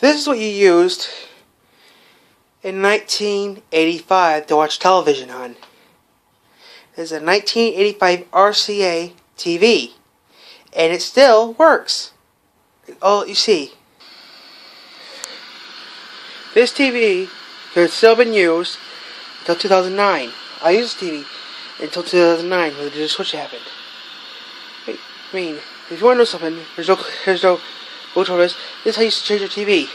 This is what you used in 1985 to watch television on. This is a 1985 RCA TV, and it still works. Oh, you see, this TV has still been used until 2009. I used this TV until 2009 when the switch happened. I mean, if you want to know something, there's no tutorials. This is how you used to change your TV.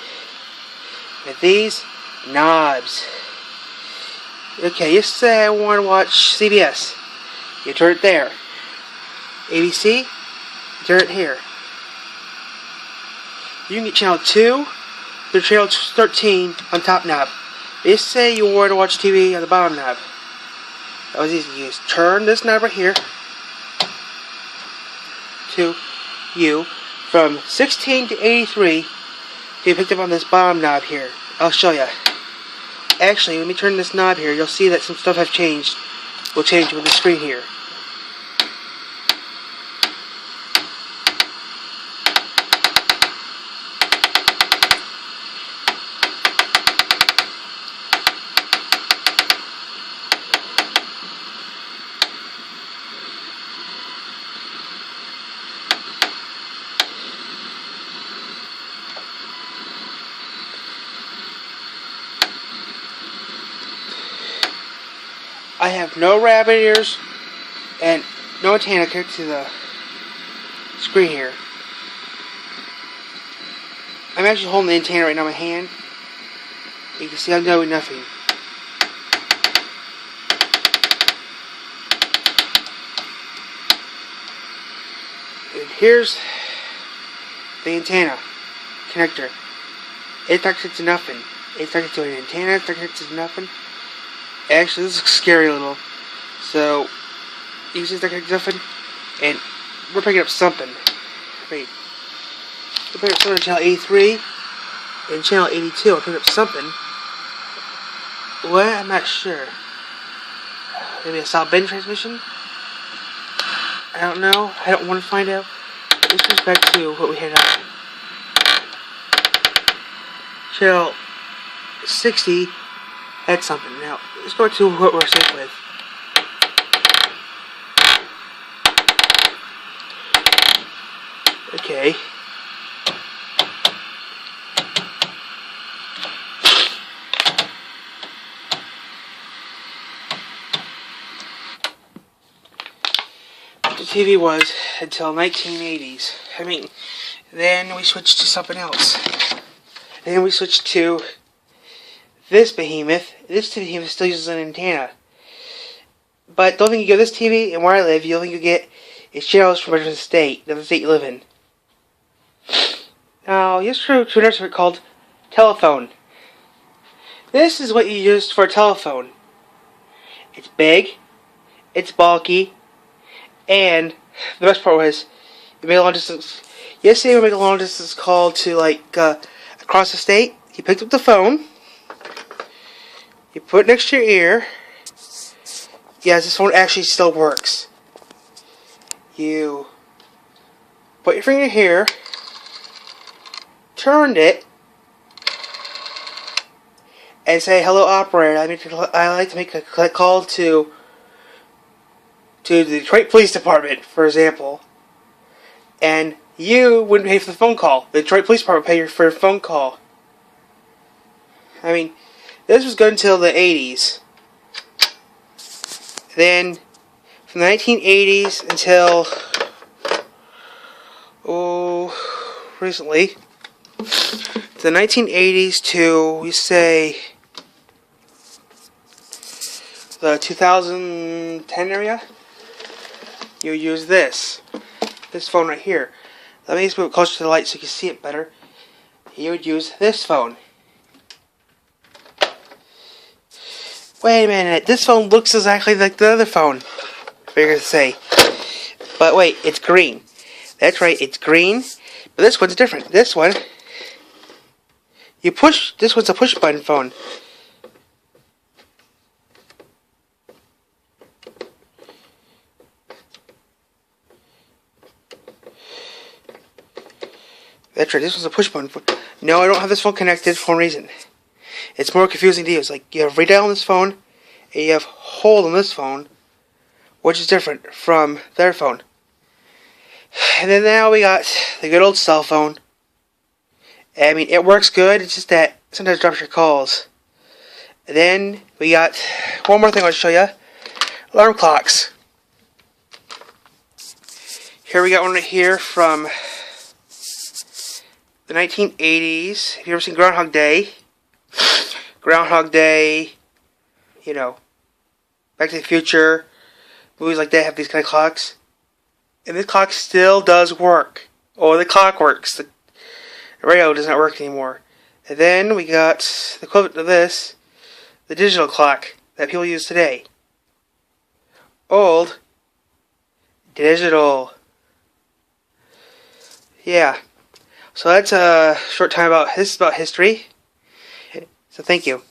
With these knobs. Okay, you say I want to watch CBS. You turn it there. ABC, you turn it here. You can get channel 2 through channel 13 on top knob. You say you want to watch TV on the bottom knob. That was easy. You just turn this knob right here to you from 16 to 83. You picked up on this bottom knob here. I'll show you. Actually, let me turn this knob here. You'll see that some stuff have changed. Will change with the screen here. I have no rabbit ears and no antenna connected to the screen here. I'm actually holding the antenna right now in my hand. You can see I'm doing nothing. And here's the antenna connector. It's not connected to nothing. It's not connected to an antenna. It's not connected to nothing. Actually, this looks scary a little. So, you can see it's not connected to nothing. And we're picking up something. Wait. We're picking up something on channel 83 and channel 82. I'm picking up something. What? I'm not sure. Maybe a South Bend transmission? I don't know. I don't want to find out. This goes back to what we had on channel 60. Had something. Now, let's go to what we're safe with. Okay. The TV was until 1980s. I mean, then we switched to something else. Then we switched to this behemoth. This behemoth still uses an antenna. But don't think you get this TV and where I live, you'll think you get its channels from a different state, the state you live in. Now, here's true to another circuit called telephone. This is what you use for a telephone. It's big, it's bulky, and the best part was, you made a long distance. Yesterday we made a long distance call to across the state. You picked up the phone. You put it next to your ear. Yes, this phone actually still works. You put your finger here, turned it, and say, "Hello, operator. I'd like to make a call to the Detroit Police Department," for example. And you wouldn't pay for the phone call. The Detroit Police Department would pay for your phone call. I mean, this was good until the 80s. Then, from the 1980s until, recently, the 1980s to, we say, the 2010 area, you use this phone right here. Let me just move it closer to the light so you can see it better. You would use this phone. Wait a minute, this phone looks exactly like the other phone. Figure to say. But wait, it's green. That's right, it's green. But this one's different. This one, this one's a push button phone. That's right, this was a push button phone. No, I don't have this phone connected for one reason. It's more confusing to use. Like, you have redial on this phone, and you have hold on this phone, which is different from their phone. And then now we got the good old cell phone. I mean, it works good, it's just that sometimes it drops your calls. And then we got one more thing I'll show you. Alarm clocks. Here we got one right here from the 1980s. Have you ever seen Groundhog Day? Groundhog Day, you know, Back to the Future, movies like that have these kind of clocks. And this clock still does work. Oh, the clock works. The radio does not work anymore. And then we got the equivalent of this, the digital clock that people use today. Old, digital. Yeah. So that's a short time about this is about history. So thank you.